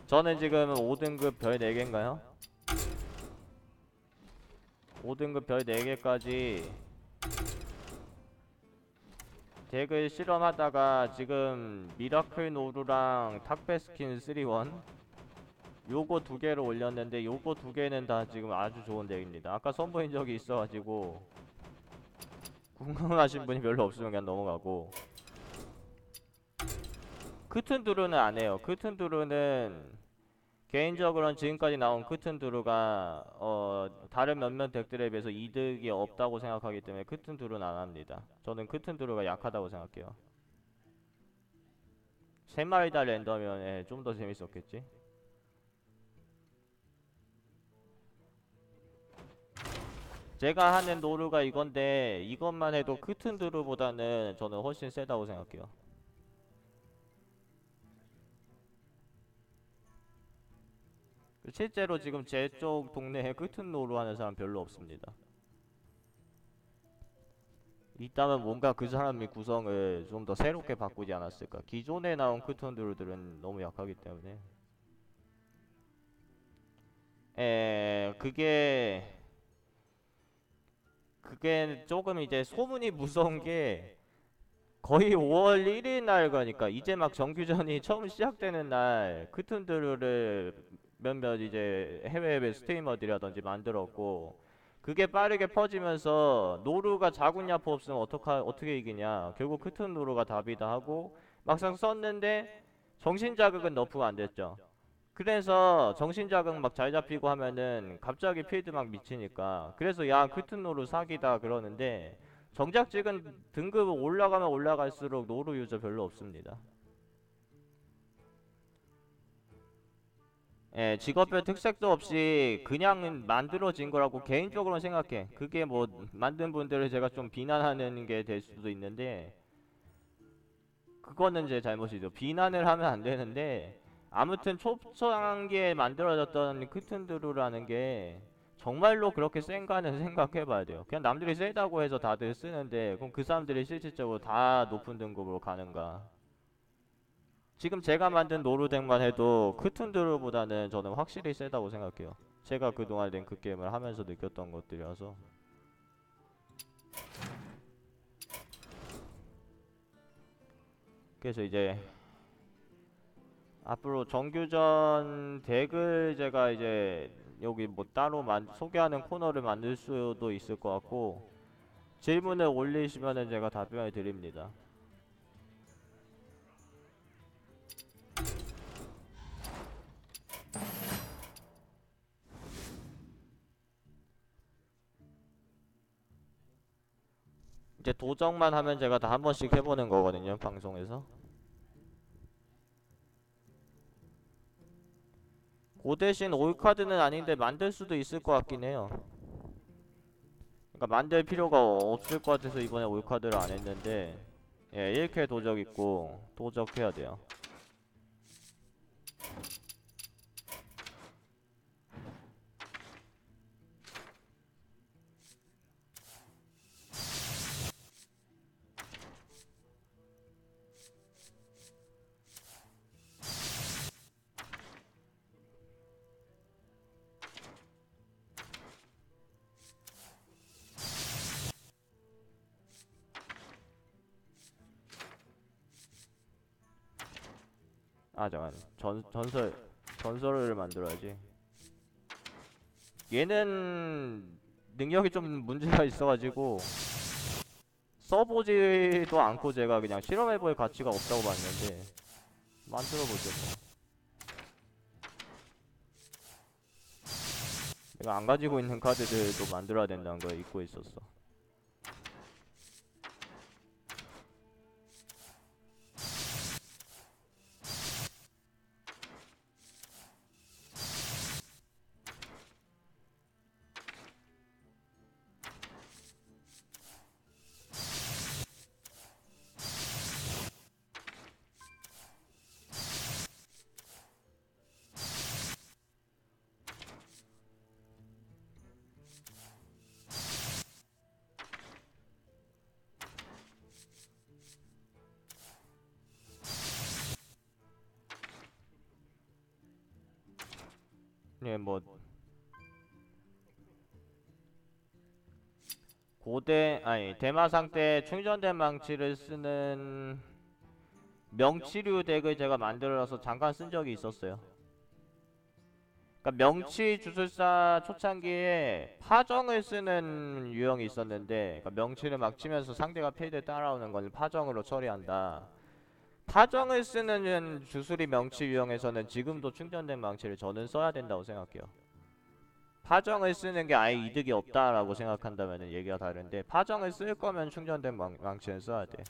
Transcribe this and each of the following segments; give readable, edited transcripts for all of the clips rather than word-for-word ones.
저는 지금 5등급 별 4개인가요? 5등급 별 4개까지 덱을 실험하다가 지금 미라클 노루랑 탁베스킨 3원 요거 2개를 올렸는데 요거 2개는 다 지금 아주 좋은 덱입니다. 아까 선보인 적이 있어가지고 궁금하신 분이 별로 없으면 그냥 넘어가고, 크튼두루는 안 해요. 크튼두루는 개인적으로는 지금까지 나온 크튼두루가 다른 몇몇 덱들에 비해서 이득이 없다고 생각하기 때문에 크튼두루는 안 합니다. 저는 크튼두루가 약하다고 생각해요. 3마리 다 랜덤이면 좀 더 재밌었겠지. 제가 하는 노루가 이건데 이것만 해도 크튼두루보다는 저는 훨씬 세다고 생각해요. 실제로 지금 제 쪽 동네에 크튼노루 하는 사람 별로 없습니다. 있다면 뭔가 그 사람이 구성을 좀 더 새롭게 바꾸지 않았을까. 기존에 나온 크튼누르들은 너무 약하기 때문에. 그게 조금 이제 소문이 무서운 게, 거의 5월 1일 날 가니까 이제 막 정규전이 처음 시작되는 날 크툰드루를 몇몇 이제 해외 스트리머들이라든지 만들었고, 그게 빠르게 퍼지면서 노루가 자군야포 없으면 어떻게 이기냐, 결국 크툰누루가 답이다 하고 막상 썼는데 정신자극은 너프가 안 됐죠. 그래서 정신자극 막 잘 잡히고 하면은 갑자기 필드 막 미치니까, 그래서 야 크툰노루 사기다 그러는데, 정작 지금 등급 올라가면 올라갈수록 노루 유저 별로 없습니다. 예, 직업별 특색도 없이 그냥 만들어진 거라고 개인적으로 생각해. 그게 뭐 만든 분들을 제가 좀 비난하는 게 될 수도 있는데, 그거는 제 잘못이죠. 비난을 하면 안 되는데, 아무튼 초창기에 만들어졌던 크튼드루라는 게 정말로 그렇게 센가는 생각해봐야 돼요. 그냥 남들이 세다고 해서 다들 쓰는데, 그럼 그 사람들이 실질적으로 다 높은 등급으로 가는가? 지금 제가 만든 노루덱만 해도 크툰드루보다는 저는 확실히 세다고 생각해요. 제가 그동안 랭크 게임을 하면서 느꼈던 것들이라서. 그래서 이제 앞으로 정규전 덱을 제가 이제 여기 뭐 따로 소개하는 코너를 만들 수도 있을 것 같고, 질문을 올리시면은 제가 답변을 드립니다. 이제 도정만 하면 제가 다 한 번씩 해보는 거거든요, 방송에서. 그 대신 올카드는 아닌데 만들 수도 있을 것 같긴 해요. 그러니까 만들 필요가 없을 것 같아서 이번에 올카드를 안 했는데, 예, 1캐 도적 있고 도적해야 돼요. 아 잠깐, 전설을 만들어야지. 얘는 능력이 좀 문제가 있어가지고 써보지도 않고 제가 그냥 실험해볼 가치가 없다고 봤는데, 만들어보죠 뭐. 내가 안 가지고 있는 카드들도 만들어야 된다는 걸 잊고 있었어. 예, 뭐 고대 아니 대마상 때 충전된 망치를 쓰는 명치류 덱을 제가 만들어서 잠깐 쓴 적이 있었어요. 그러니까 명치 주술사 초창기에 파정을 쓰는 유형이 있었는데, 그러니까 명치를 막 치면서 상대가 필드 따라오는 걸 파정으로 처리한다. 파정을 쓰는 주술이 명치 유형에서는 지금도 충전된 망치를 저는 써야 된다고 생각해요. 파정을 쓰는 게 아예 이득이 없다라고 생각한다면 얘기가 다른데, 파정을 쓸 거면 충전된 망치는 써야 돼.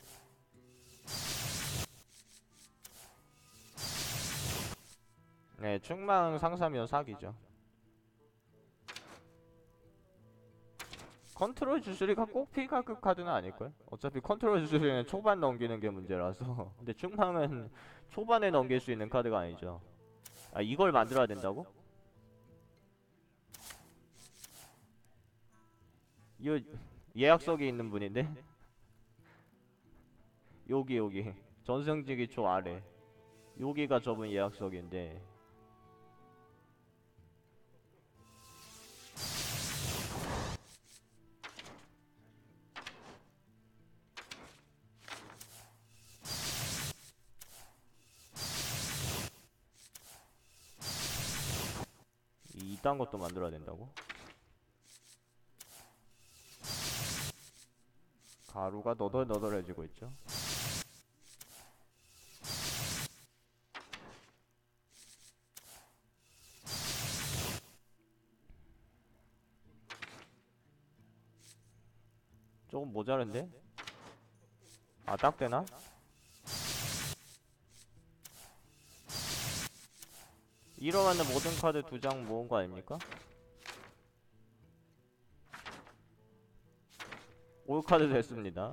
네, 충망 상사면 사기죠. 컨트롤 주술이가 꼭 P가급 카드는 아닐걸? 어차피 컨트롤 주술이는 초반 넘기는 게 문제라서. 근데 충망은 초반에 넘길 수 있는 카드가 아니죠. 아, 이걸 만들어야 된다고? 이거 예약석에 있는 분인데? 여기 전승지기 초 아래 여기가 저분 예약석인데. 2딴 것도 만들어야 된다고? 가루가 너덜너덜해지고 있죠. 조금 모자른데? 아, 딱 되나? 이러면은 모든 카드 2장 모은 거 아닙니까? 올 카드 됐습니다.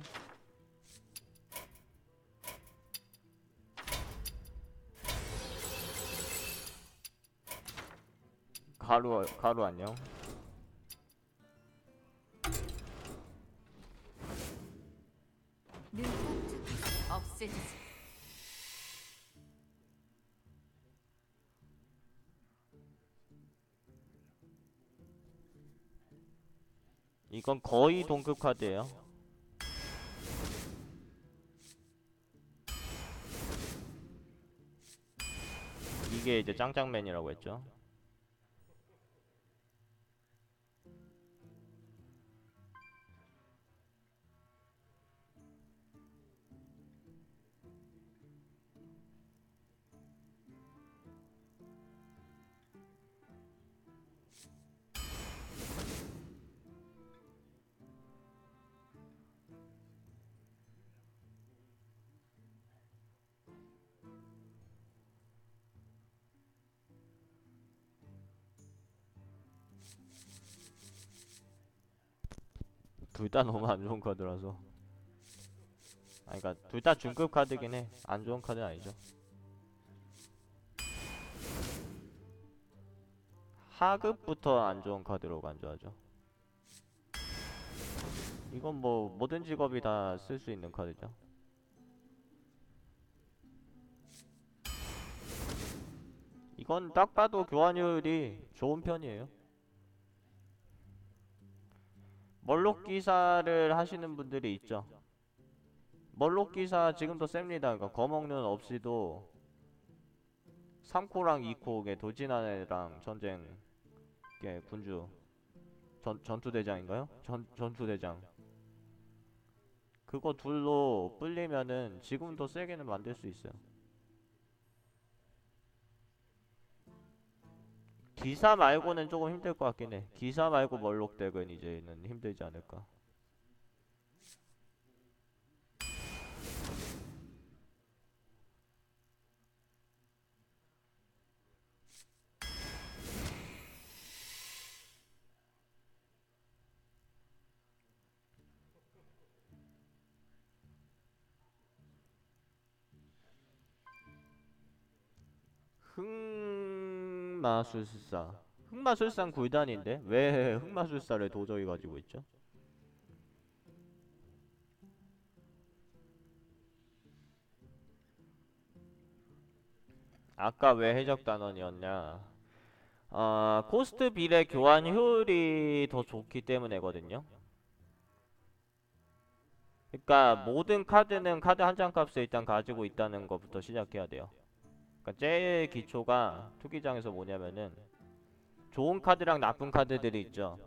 가루 안녕. 없애주지. 이건 거의 동급 카드예요. 이게 이제 짱짱맨이라고 했죠. 둘 다 너무 안 좋은 카드라서. 아니, 그니까 둘 다 중급 카드긴 해. 안 좋은 카드는 아니죠. 하급부터 안 좋은 카드로 간주하죠. 이건 뭐 모든 직업이 다 쓸 수 있는 카드죠. 이건 딱 봐도 교환율이 좋은 편이에요. 멀록 기사를 하시는 분들이 있죠. 멀록 기사 지금도 셉니다. 그러니까 거먹는 없이도 3코랑 2코에 돌진하네랑 전쟁 군주 전투대장인가요? 전투대장 그거 둘로 불리면은 지금도 세게는 만들 수 있어요. 기사 말고는 조금 힘들 것 같긴 해. 기사 말고 멀록 덱은 이제는 힘들지 않을까. 흑마술사. 흑마술사는 굴단인데 왜 흑마술사를 도저히 가지고 있죠? 아까 왜 해적단원이었냐? 코스트 비례 교환 효율이 더 좋기 때문에거든요. 그러니까 모든 카드는 카드 한 장 값을 일단 가지고 있다는 것부터 시작해야 돼요. 그러니까 제일 기초가 투기장에서 뭐냐면은 좋은 카드랑 나쁜 카드들이 있죠.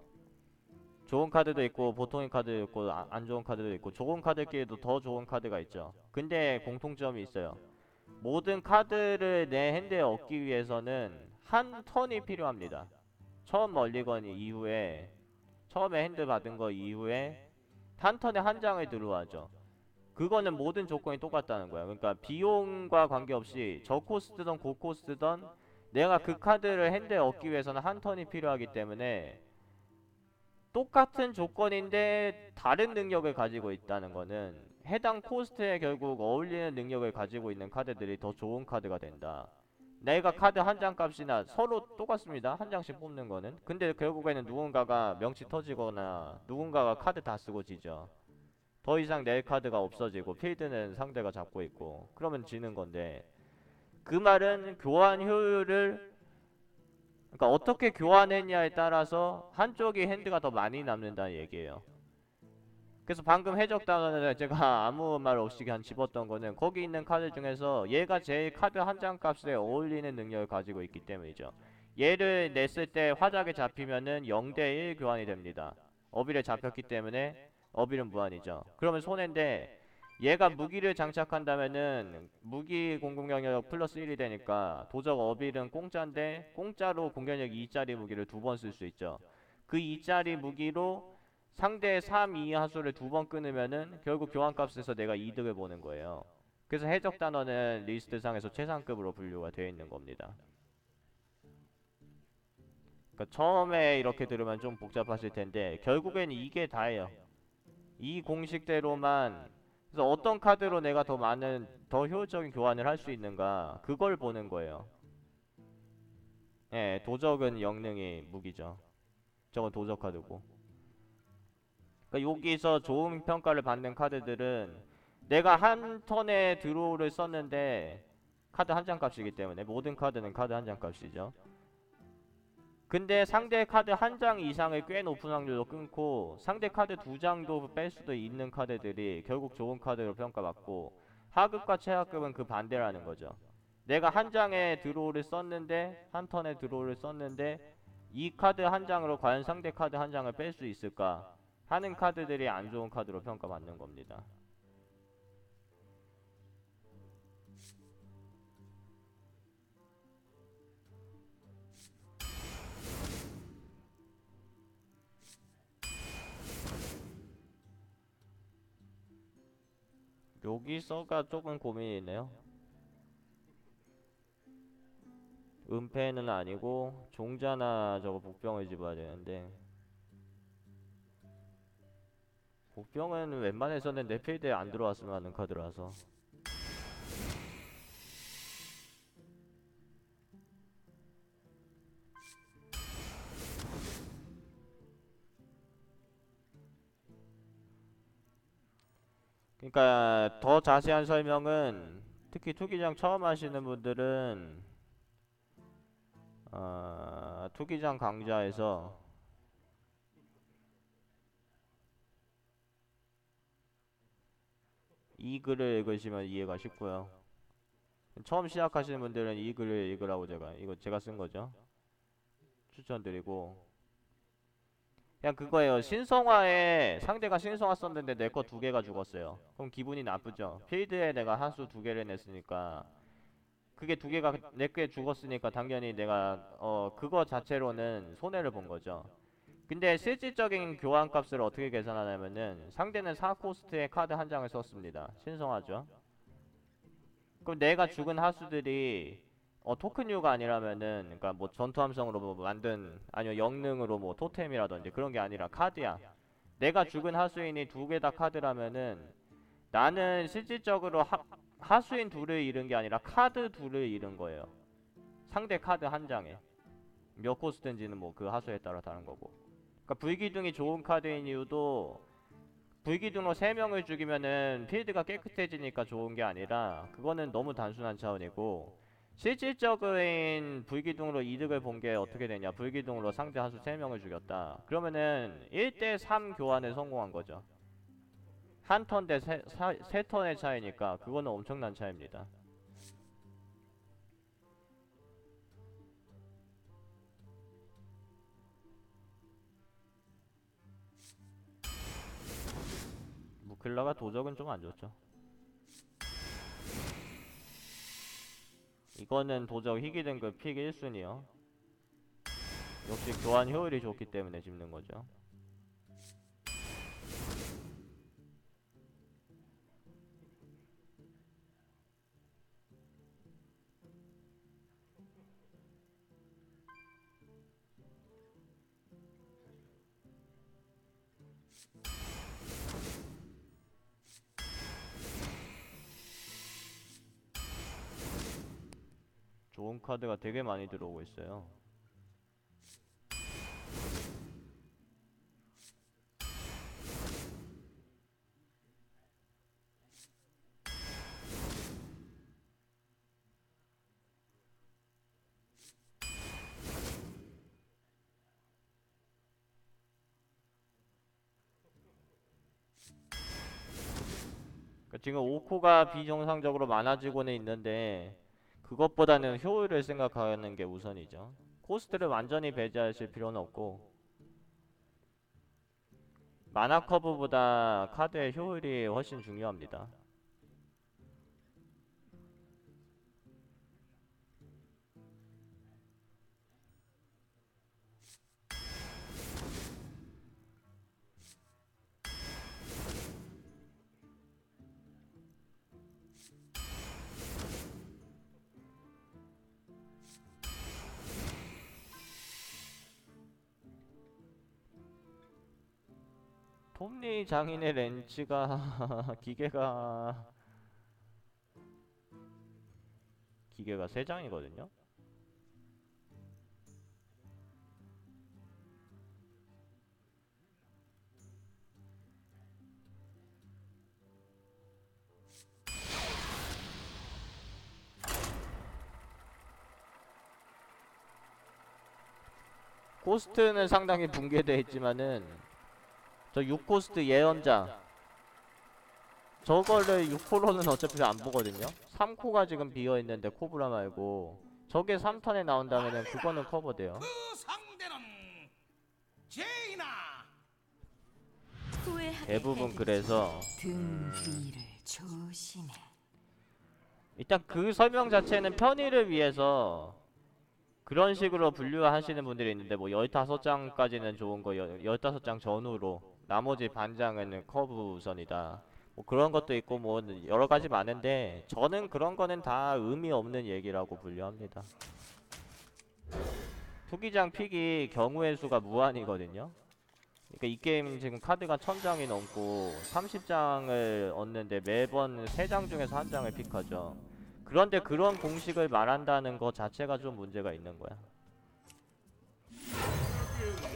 좋은 카드도 있고 보통인 카드도 있고 안 좋은 카드도 있고 좋은 카드끼리도 더 좋은 카드가 있죠. 근데 공통점이 있어요. 모든 카드를 내 핸드에 얻기 위해서는 한 턴이 필요합니다. 처음 멀리건 이후에 처음에 핸드 받은 거 이후에 한 턴에 한 장을 들어와죠. 그거는 모든 조건이 똑같다는 거야. 그러니까 비용과 관계없이 저코스트든 고코스트든 내가 그 카드를 핸드에 얻기 위해서는 한 턴이 필요하기 때문에 똑같은 조건인데 다른 능력을 가지고 있다는 거는 해당 코스트에 결국 어울리는 능력을 가지고 있는 카드들이 더 좋은 카드가 된다. 내가 카드 한 장 값이나 서로 똑같습니다. 한 장씩 뽑는 거는. 근데 결국에는 누군가가 명치 터지거나 누군가가 카드 다 쓰고 지죠. 더 이상 낼 카드가 없어지고 필드는 상대가 잡고 있고 그러면 지는 건데, 그 말은 교환 효율을, 그러니까 어떻게 교환했냐에 따라서 한쪽이 핸드가 더 많이 남는다는 얘기예요. 그래서 방금 해적 단어는 제가 아무 말 없이 그냥 집었던 거는 거기 있는 카드 중에서 얘가 제일 카드 한 장 값에 어울리는 능력을 가지고 있기 때문이죠. 얘를 냈을 때 화작에 잡히면은 0대1 교환이 됩니다. 어빌에 잡혔기 때문에 어빌은 무한이죠. 그러면 손해인데 얘가 무기를 장착한다면은 무기 공격력 플러스 1이 되니까 도적 어빌은 공짜인데 공짜로 공격력 2짜리 무기를 두 번 쓸 수 있죠. 그 2짜리 무기로 상대의 3, 2 하수를 두 번 끊으면은 결국 교환값에서 내가 이득을 보는 거예요. 그래서 해적 단어는 리스트상에서 최상급으로 분류가 되어 있는 겁니다. 그러니까 처음에 이렇게 들으면 좀 복잡하실 텐데 결국엔 이게 다예요. 이 공식대로만, 그래서 어떤 카드로 내가 더 많은 더 효율적인 교환을 할 수 있는가 그걸 보는 거예요. 예, 도적은 영능이 무기죠. 저건 도적 카드고. 그러니까 여기서 좋은 평가를 받는 카드들은 내가 한 턴에 드로우를 썼는데 카드 한 장 값이기 때문에 모든 카드는 카드 한 장 값이죠. 근데 상대 카드 한 장 이상을 꽤 높은 확률로 끊고 상대 카드 두 장도 뺄 수도 있는 카드들이 결국 좋은 카드로 평가받고, 하급과 최하급은 그 반대라는 거죠. 내가 한 장에 드로우를 썼는데, 한 턴에 드로우를 썼는데 이 카드 한 장으로 과연 상대 카드 한 장을 뺄 수 있을까 하는 카드들이 안 좋은 카드로 평가받는 겁니다. 여기서가 조금 고민이네요. 은폐는 아니고 종자나 저거 복병을 집어야 되는데, 복병은 웬만해서는 내 필드에 안 들어왔으면 하는 카드라서. 그러니까 더 자세한 설명은 특히 투기장 처음 하시는 분들은 투기장 강좌에서 이 글을 읽으시면 이해가 쉽고요. 처음 시작하시는 분들은 이 글을 읽으라고 제가 쓴 거죠. 추천드리고, 그냥 그거예요. 신성화에 상대가 신성화 썼는데 내 거 두 개가 죽었어요. 그럼 기분이 나쁘죠. 필드에 내가 하수 두 개를 냈으니까 그게 두 개가 내 게 죽었으니까 당연히 내가 그거 자체로는 손해를 본 거죠. 근데 실질적인 교환값을 어떻게 계산하냐면은 상대는 4코스트의 카드 한 장을 썼습니다. 신성하죠. 그럼 내가 죽은 하수들이 토큰류가 아니라면은, 그러니까 뭐 전투함성으로 뭐 만든, 아니면 영능으로 뭐 토템이라든지 그런 게 아니라 카드야. 내가 죽은 하수인이 두 개 다 카드라면은 나는 실질적으로 하수인 둘을 잃은 게 아니라 카드 둘을 잃은 거예요. 상대 카드 한 장에 몇 코스트인지는 뭐 그 하수에 따라 다른 거고. 그러니까 불기둥이 좋은 카드인 이유도, 불기둥으로 3명을 죽이면은 필드가 깨끗해지니까 좋은 게 아니라 그거는 너무 단순한 차원이고, 실질적인 불기둥으로 이득을 본 게 어떻게 되냐. 불기둥으로 상대 하수 3명을 죽였다. 그러면은 1대3 교환에 성공한 거죠. 한 턴 대 세 턴의 차이니까 그거는 엄청난 차이입니다. 무킬러가 도적은 좀 안 좋죠. 이거는 도적 희귀 등급 픽 1순위요. 역시 교환 효율이 좋기 때문에 집는 거죠. 좋은 카드가 되게 많이 들어오고 있어요. 그러니까 지금 5코가 비정상적으로 많아지고는 있는데 그것보다는 효율을 생각하는 게 우선이죠. 코스트를 완전히 배제하실 필요는 없고 마나 커브보다 카드의 효율이 훨씬 중요합니다. 톱니 장인의 렌치가 기계가 3장이거든요. 코스트는 상당히 붕괴되어 있지만은 저 6코스트 예언자 저거를 6코로는 어차피 안 보거든요. 3코가 지금 비어있는데 코브라 말고 저게 3턴에 나온다면은 그거는 커버돼요. 그 상대는 제이나. 대부분 그래서 등 뒤를 조심해. 일단 그 설명 자체는 편의를 위해서 그런 식으로 분류하시는 분들이 있는데 뭐 15장까지는 좋은 거 15장 전후로 나머지 반장은 커브 우선이다. 뭐 그런 것도 있고 뭐 여러 가지 많은데 저는 그런 거는 다 의미 없는 얘기라고 분류합니다. 투기장 픽이 경우의 수가 무한이거든요. 그러니까 이 게임 지금 카드가 1000장이 넘고 30장을 얻는데 매번 3장 중에서 1장을 픽하죠. 그런데 그런 공식을 말한다는 것 자체가 좀 문제가 있는 거야.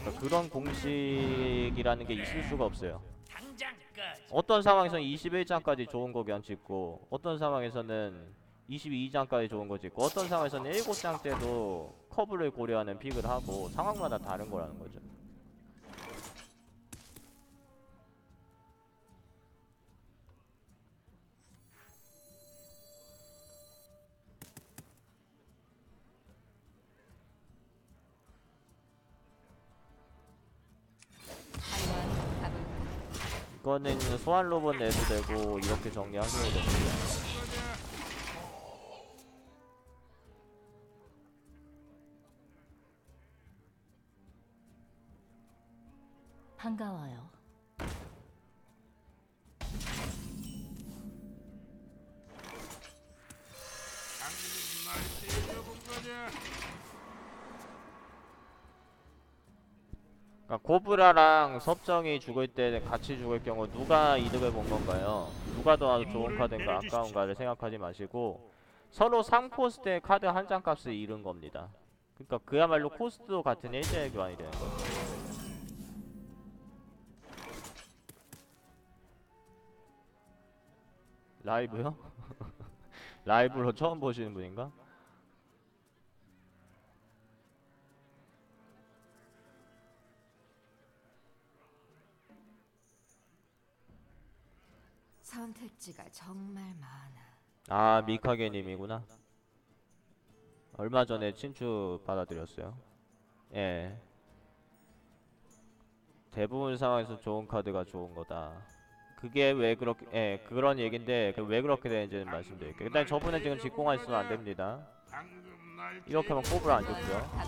그러니까 그런 공식이라는 게 있을 수가 없어요. 어떤 상황에서는 21장까지 좋은 거 그냥 찍고 어떤 상황에서는 22장까지 좋은 거 찍고 어떤 상황에서는 7장 때도 커브를 고려하는 픽을 하고 상황마다 다른 거라는 거죠. 이거는 소환 로봇 내도 되고 이렇게 정리하셔도 됩니다. 반가워요. 그러니까 코브라랑 섭정이 죽을 때 같이 죽을 경우 누가 이득을 본 건가요? 누가 더 좋은 카드인가 아까운가를 생각하지 마시고 서로 3코스트의 카드 한 장 값을 잃은 겁니다. 그러니까 그야말로 코스트도 같은 1대1 교환이 되는 거죠. 라이브요? 라이브로 처음 보시는 분인가? 선택지가 정말 많아. 아, 미카게님이구나. 얼마 전에 친추 받아들였어요. 예. 대부분 상황에서 좋은 카드가 좋은 거다. 그게 왜 그렇게, 예, 그런 얘긴데, 왜 그렇게 되는지는 말씀드릴게요. 일단 저분은 지금 직공할 수는 안 됩니다. 이렇게 하면 꼽을 안 한번 줬고요. 가볼까?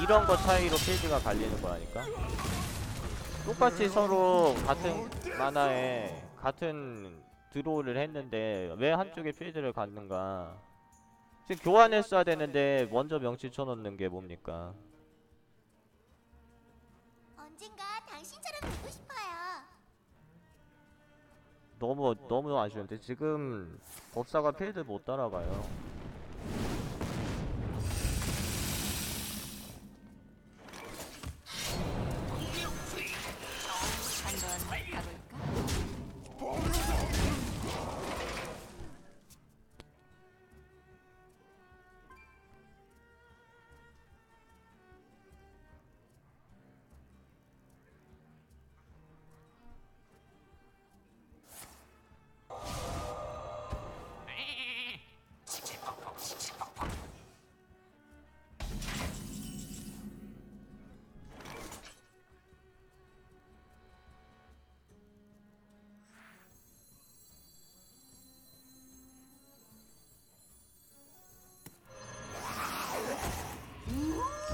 이런 거 차이로 필드가 갈리는 거라니까. 똑같이 서로 같은 만화에 같은 드로우를 했는데 왜 한쪽에 필드를 갖는가. 지금 교환했어야 되는데 먼저 명치 쳐놓는 게 뭡니까. 언젠가 당신처럼 되고 싶어요. 너무 아쉬운데 지금 법사가 필드 못 따라가요.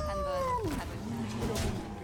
한번 가볼까? 한번 가볼까?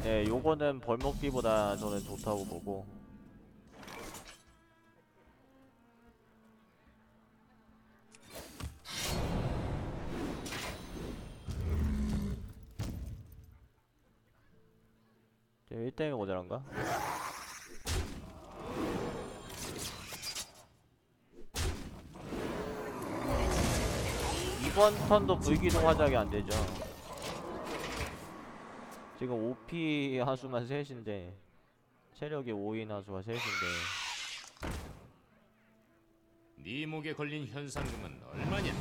네, 요거는 벌목비보다 저는 좋다고 보고. 제 1대1이 모자란가? 이번 턴도 불기둥 화작이 안되죠. 지금 OP 하수만 3인데 체력이 5인 하수가 3인데 네 목에 걸린 현상금은 얼마냐?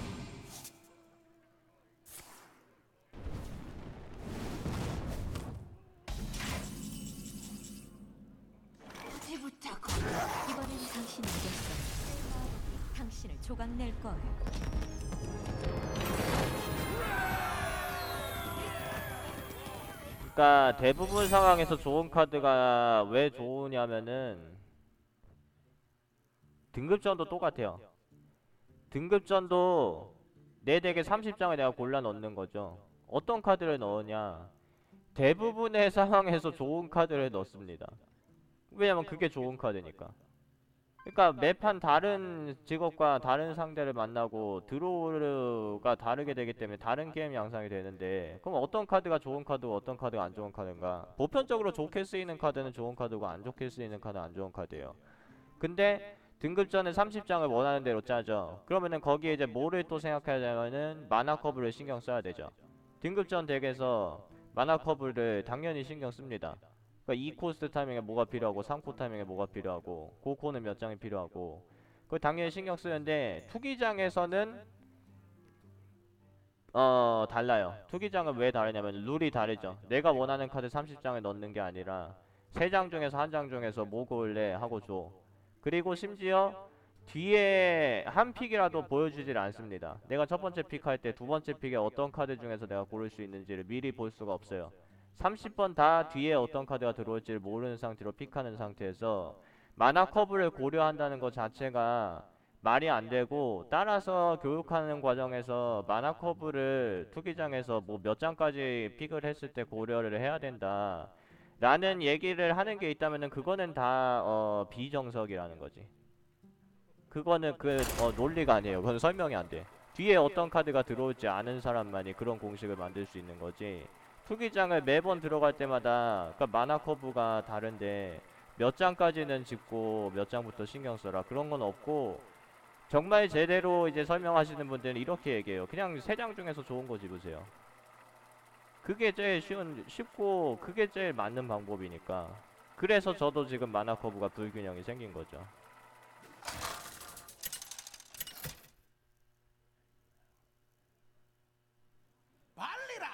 어디부터 거? 이번엔 당신이 이겼어. 당신을 조각낼 거야. 그러니까 대부분 상황에서 좋은 카드가 왜 좋으냐면은 등급전도 똑같아요. 등급전도 내 덱에 30장을 내가 골라 넣는 거죠. 어떤 카드를 넣으냐, 대부분의 상황에서 좋은 카드를 넣습니다. 왜냐면 그게 좋은 카드니까. 그러니까 매판 다른 직업과 다른 상대를 만나고 드로우가 다르게 되기 때문에 다른 게임 양상이 되는데, 그럼 어떤 카드가 좋은 카드고 어떤 카드가 안 좋은 카드인가? 보편적으로 좋게 쓰이는 카드는 좋은 카드고 안 좋게 쓰이는 카드는 안 좋은 카드예요. 근데 등급전은 30장을 원하는 대로 짜죠. 그러면은 거기에 이제 뭐를 또 생각하자면은 마나 커브를 신경 써야 되죠. 등급전 덱에서 마나 커브를 당연히 신경 씁니다. 그러니까 2코스트 타이밍에 뭐가 필요하고 3코 타이밍에 뭐가 필요하고 9코는 몇 장이 필요하고 그걸 당연히 신경 쓰는데, 투기장에서는 달라요. 투기장은 왜 다르냐면 룰이 다르죠. 내가 원하는 카드 30장을 넣는 게 아니라 3장 중에서 1장 중에서 뭐 고를래 하고 줘. 그리고 심지어 뒤에 한 픽이라도 보여주질 않습니다. 내가 첫 번째 픽 할 때 두 번째 픽에 어떤 카드 중에서 내가 고를 수 있는지를 미리 볼 수가 없어요. 30번 다 뒤에 어떤 카드가 들어올지를 모르는 상태로 픽하는 상태에서 마나 커브를 고려한다는 것 자체가 말이 안 되고, 따라서 교육하는 과정에서 마나 커브를 투기장에서 뭐 몇 장까지 픽을 했을 때 고려를 해야 된다 라는 얘기를 하는 게 있다면은 그거는 다 비정석이라는 거지. 그거는 논리가 아니에요. 그건 설명이 안 돼. 뒤에 어떤 카드가 들어올지 아는 사람만이 그런 공식을 만들 수 있는 거지. 투기장을 매번 들어갈 때마다, 그러니까 마나 커브가 다른데 몇 장까지는 짚고 몇 장부터 신경 써라 그런 건 없고, 정말 제대로 이제 설명하시는 분들은 이렇게 얘기해요. 그냥 세 장 중에서 좋은 거 집으세요. 그게 제일 쉽고 그게 제일 맞는 방법이니까. 그래서 저도 지금 마나 커브가 불균형이 생긴 거죠. 발리라.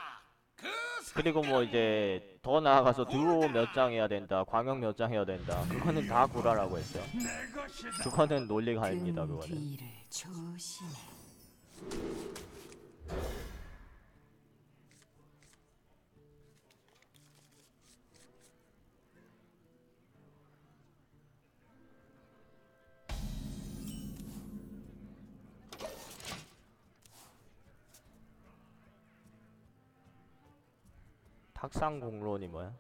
그 그리고 뭐 이제 더 나아가서 드로우 몇 장 해야 된다, 광역 몇 장 해야 된다. 그거는 다 구라라고 했어요. 내 것이다. 그거는 논리가 아닙니다. 등 그거는. 뒤를 조심해. 탁상 공론이 뭐야?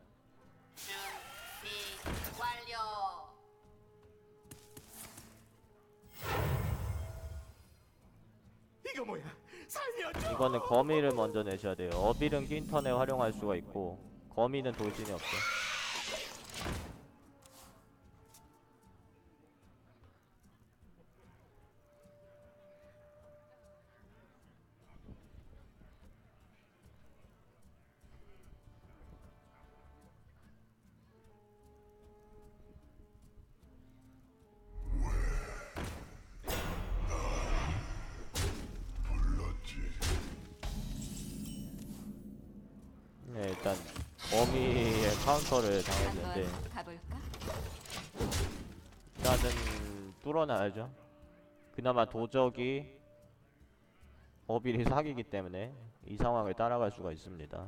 이거 뭐야? 살려줘. 이거는 거미를 먼저 내셔야 돼요. 어빌은 낀턴에 활용할 수가 있고 거미는 돌진이 없어. 네, 일단 거미의 카운터를 당했는데 한번 가볼까? 일단은 뚫어놔야죠. 그나마 도적이 어빌이 사기이기 때문에 이 상황을 따라갈 수가 있습니다.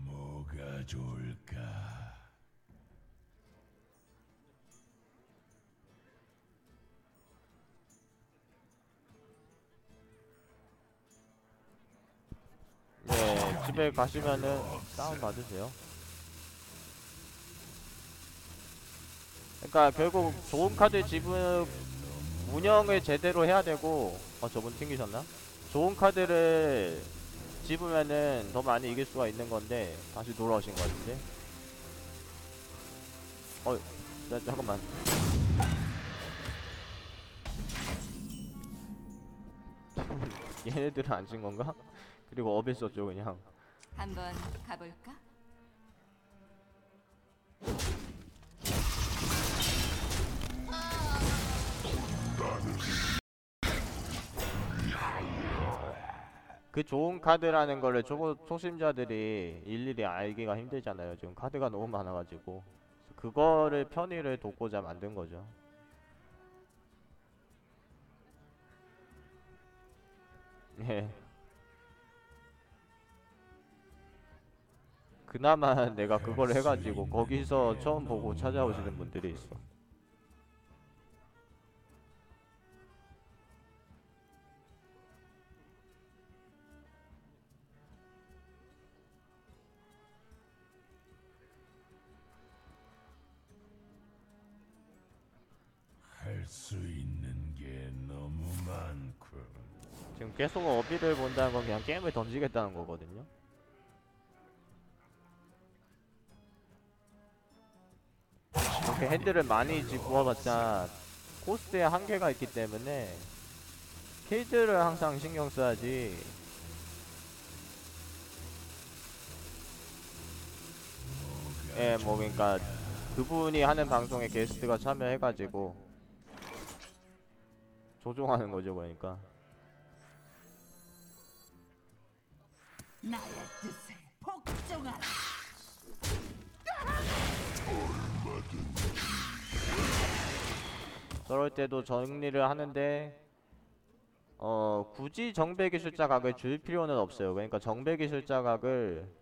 뭐가 좋을까? 네, 집에 가시면은 다운 받으세요. 그러니까 결국 좋은 카드 집은 운영을 제대로 해야 되고, 저분 튕기셨나? 좋은 카드를 집으면은 더 많이 이길 수가 있는 건데 다시 돌아오신 것 같은데. 잠깐만. 얘네들은 안 진 건가? 그리고 어빌 썼죠 그냥. 한번 가볼까? 그 좋은 카드라는 거를 초심자들이 일일이 알기가 힘들잖아요. 지금 카드가 너무 많아가지고 그거를 편의를 돕고자 만든 거죠. 예. 그나마 내가 그걸 해가지고 거기서 처음 보고 찾아오시는 분들이 있어. 할 수 있는 게 너무 많군. 지금 계속 어비를 본다는 건 그냥 게임을 던지겠다는 거거든요. 이렇게 핸들을 많이 집어봤자 코스트에 한계가 있기 때문에 필드를 항상 신경 써야지. 예, 뭐 그러니까 그분이 하는 방송에 게스트가 참여해가지고 조종하는 거죠, 그러니까. 나의 뜻에 복종하라. 그럴 때도 정리를 하는데 굳이 정배 기술자 각을 줄 필요는 없어요. 그러니까 정배 기술자 각을